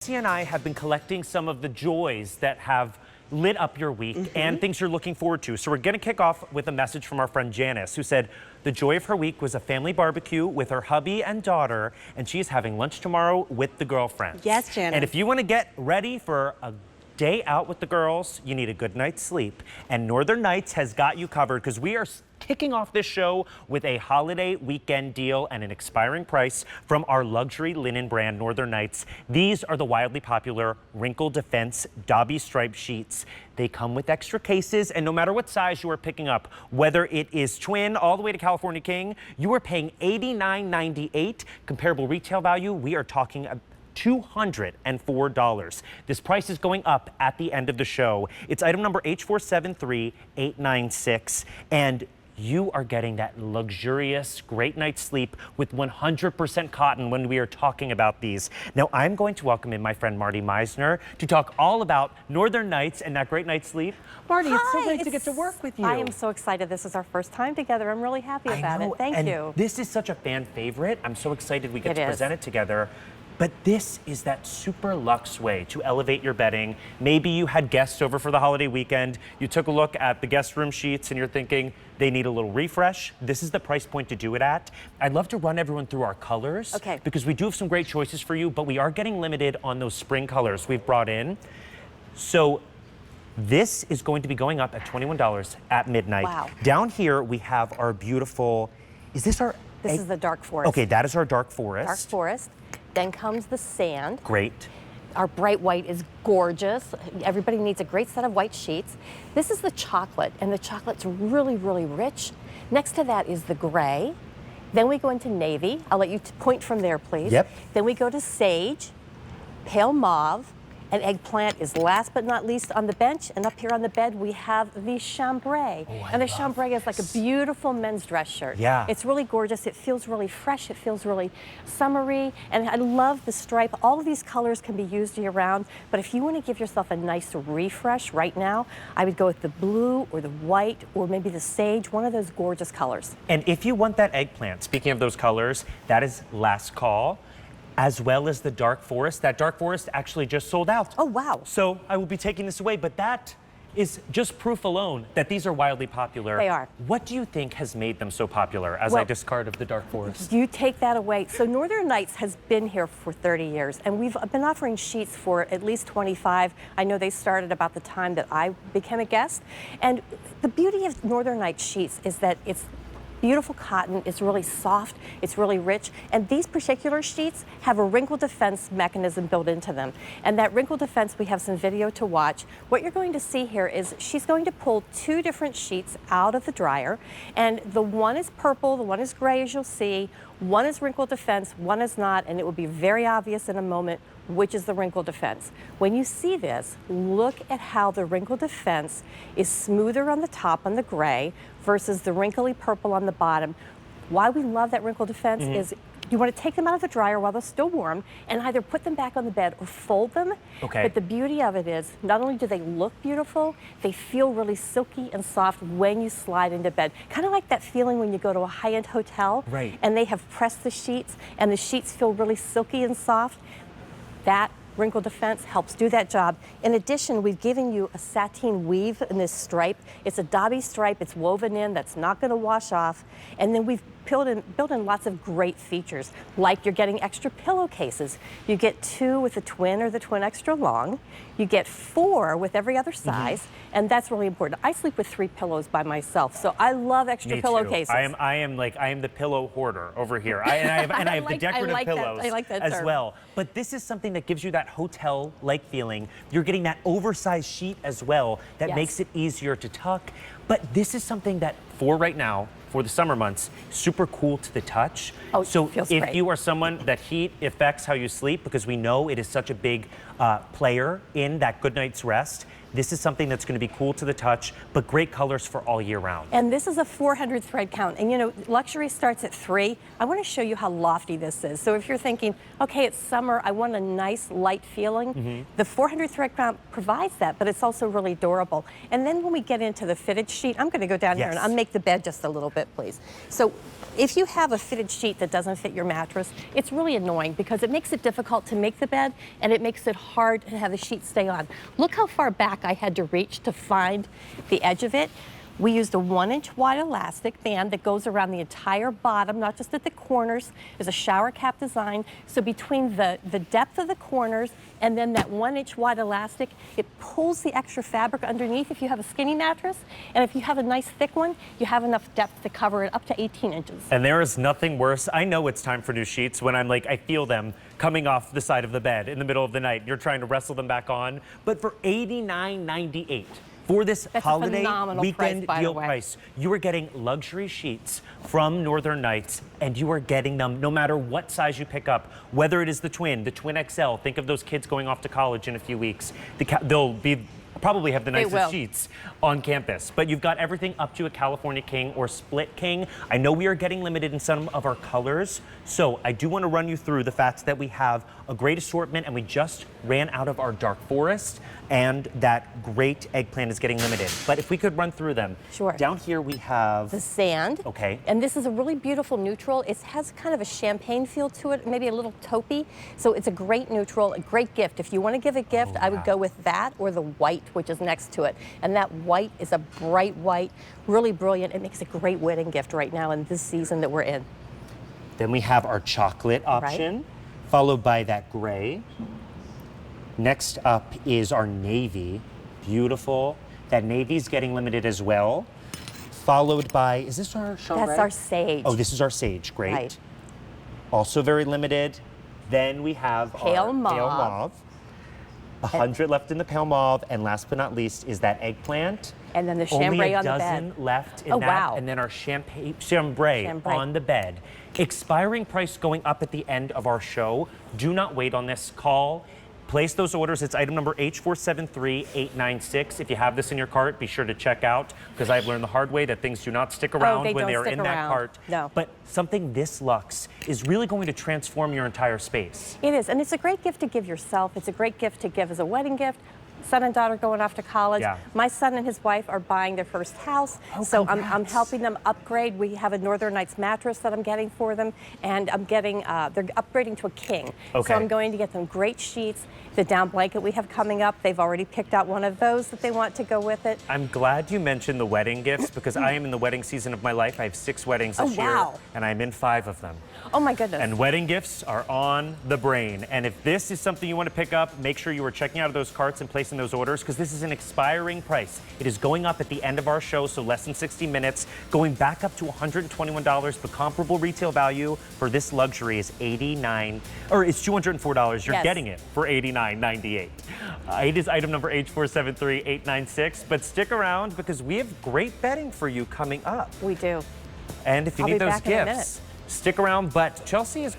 Nancy and I have been collecting some of the joys that have lit up your week and things you're looking forward to. So we're going to kick off with a message from our friend Janice, who said the joy of her week was a family barbecue with her hubby and daughter, and she is having lunch tomorrow with the girlfriends. Yes, Janice. And if you want to get ready for a day out with the girls, you need a good night's sleep. And Northern Nights has got you covered because we are kicking off this show with a holiday weekend deal and an expiring price from our luxury linen brand, Northern Nights. These are the wildly popular Wrinkle Defense Dobby Stripe Sheets. They come with extra cases, and no matter what size you are picking up, whether it is twin all the way to California King, you are paying $89.98. Comparable retail value, we are talking $204. This price is going up at the end of the show. It's item number H473896, and you are getting that luxurious great night's sleep with 100% cotton when we are talking about these. Now, I'm going to welcome in my friend Marty Meisner to talk all about Northern Nights and that great night's sleep. Marty, it's so great to get to work with you. I am so excited. This is our first time together. I'm really happy about it. Thank you. This is such a fan favorite. I'm so excited we get to It is. present it together. But this is that super luxe way to elevate your bedding. Maybe you had guests over for the holiday weekend. You took a look at the guest room sheets and you're thinking they need a little refresh. This is the price point to do it at. I'd love to run everyone through our colors. Okay. Because we do have some great choices for you, but we are getting limited on those spring colors we've brought in. So this is going to be going up at $21 at midnight. Wow. Down here we have our beautiful, is this our? This is the dark forest. Okay, that is our dark forest. Dark forest. Then comes the sand. Great. Our bright white is gorgeous. Everybody needs a great set of white sheets. This is the chocolate, and the chocolate's really, really rich. Next to that is the gray. Then we go into navy. I'll let you point from there, please. Yep. Then we go to sage, pale mauve, and eggplant is last but not least on the bench. And up here on the bed, we have the chambray. And the chambray is like a beautiful men's dress shirt. Yeah. It's really gorgeous. It feels really fresh. It feels really summery. And I love the stripe. All of these colors can be used year round. But if you want to give yourself a nice refresh right now, I would go with the blue or the white or maybe the sage, one of those gorgeous colors. And if you want that eggplant, speaking of those colors, that is last call, as well as the dark forest. That dark forest actually just sold out. Oh, wow. So I will be taking this away, but that is just proof alone that these are wildly popular. They are. What do you think has made them so popular as I discard of the dark forest? You take that away. So Northern Nights has been here for 30 years, and we've been offering sheets for at least 25. I know they started about the time that I became a guest. And the beauty of Northern Nights sheets is that it's beautiful cotton, it's really soft, it's really rich, and these particular sheets have a wrinkle defense mechanism built into them. And that wrinkle defense, we have some video to watch. What you're going to see here is she's going to pull two different sheets out of the dryer, and the one is purple, the one is gray, as you'll see. One is wrinkle defense, one is not, and it will be very obvious in a moment which is the wrinkle defense. When you see this, look at how the wrinkle defense is smoother on the top on the gray versus the wrinkly purple on the bottom. Why we love that wrinkle defense is you want to take them out of the dryer while they're still warm and either put them back on the bed or fold them. Okay. But the beauty of it is not only do they look beautiful, they feel really silky and soft when you slide into bed. Kind of like that feeling when you go to a high-end hotel and they have pressed the sheets and the sheets feel really silky and soft. That wrinkle defense helps do that job. In addition, we've given you a sateen weave in this stripe. It's a Dobby stripe. It's woven in. That's not going to wash off. And then we've built in lots of great features, like you're getting extra pillowcases. You get 2 with the twin or the twin extra long. You get 4 with every other size, and that's really important. I sleep with 3 pillows by myself, so I love extra pillowcases. I am the pillow hoarder over here. I have the decorative pillows as well. But this is something that gives you that hotel-like feeling. You're getting that oversized sheet as well that makes it easier to tuck. But this is something that for right now, for the summer months, super cool to the touch. Oh, so it feels if great. you are someone that heat affects how you sleep, because we know it is such a big player in that good night's rest, This is something that's going to be cool to the touch, but great colors for all year round. And this is a 400 thread count. And you know, luxury starts at 3. I want to show you how lofty this is. So if you're thinking, okay, it's summer, I want a nice light feeling, the 400 thread count provides that, but it's also really durable. And then when we get into the fitted sheet, I'm going to go down here and I'll make the bed just a little bit, please. So if you have a fitted sheet that doesn't fit your mattress, it's really annoying because it makes it difficult to make the bed and it makes it hard to have the sheet stay on. Look how far back I had to reach to find the edge of it. We used a 1-inch wide elastic band that goes around the entire bottom, not just at the corners. There's a shower cap design. So between the depth of the corners and then that 1-inch wide elastic, it pulls the extra fabric underneath if you have a skinny mattress. And if you have a nice thick one, you have enough depth to cover it up to 18 inches. And there is nothing worse. I know it's time for new sheets when I'm like, I feel them coming off the side of the bed in the middle of the night. You're trying to wrestle them back on. But for $89.98, for this holiday weekend deal price, you are getting luxury sheets from Northern Nights, and you are getting them no matter what size you pick up, whether it is the twin XL. Think of those kids going off to college in a few weeks. They'll probably have the nicest sheets on campus. But you've got everything up to a California King or Split King. I know we are getting limited in some of our colors, so I do want to run you through the fact that we have a great assortment and we just ran out of our dark forest, and that great eggplant is getting limited. But if we could run through them. Sure. Down here we have the sand. Okay. And this is a really beautiful neutral. It has kind of a champagne feel to it, maybe a little taupey. So it's a great neutral, a great gift. If you want to give a gift, I would go with that or the white, which is next to it. And that white is a bright white, really brilliant. It makes a great wedding gift right now in this season that we're in. Then we have our chocolate option, followed by that gray. Next up is our navy, beautiful. That navy's getting limited as well. Followed by, is this our chambray? That's our sage. Oh, this is our sage, great. Right. Also very limited. Then we have Pale our mauve. pale mauve. 100 left in the pale mauve, and last but not least is that eggplant. And then the chambray on the bed. Only a dozen left in that, and then our chambray on the bed. Expiring price going up at the end of our show. Do not wait on this. Call. Place those orders. It's item number H473896. If you have this in your cart, be sure to check out, because I've learned the hard way that things do not stick around when they're in that cart. No. But something this luxe is really going to transform your entire space. It is, and it's a great gift to give yourself. It's a great gift to give as a wedding gift. Son and daughter going off to college. Yeah. My son and his wife are buying their first house, so I'm helping them upgrade. We have a Northern Nights mattress that I'm getting for them, and I'm getting, they're upgrading to a king. Okay. So I'm going to get them great sheets. The down blanket we have coming up, they've already picked out one of those that they want to go with it. I'm glad you mentioned the wedding gifts, because I am in the wedding season of my life. I have 6 weddings this year, and I'm in 5 of them. Oh my goodness. And wedding gifts are on the brain. And if this is something you want to pick up, make sure you are checking out of those carts and placing those orders, because this is an expiring price. It is going up at the end of our show, so less than 60 minutes, going back up to $121, but comparable retail value for this luxury is it's $204. You're getting it for $89.98. It is item number H473896, but stick around because we have great bedding for you coming up. We do. And if you need those gifts, stick around. But Chelsea is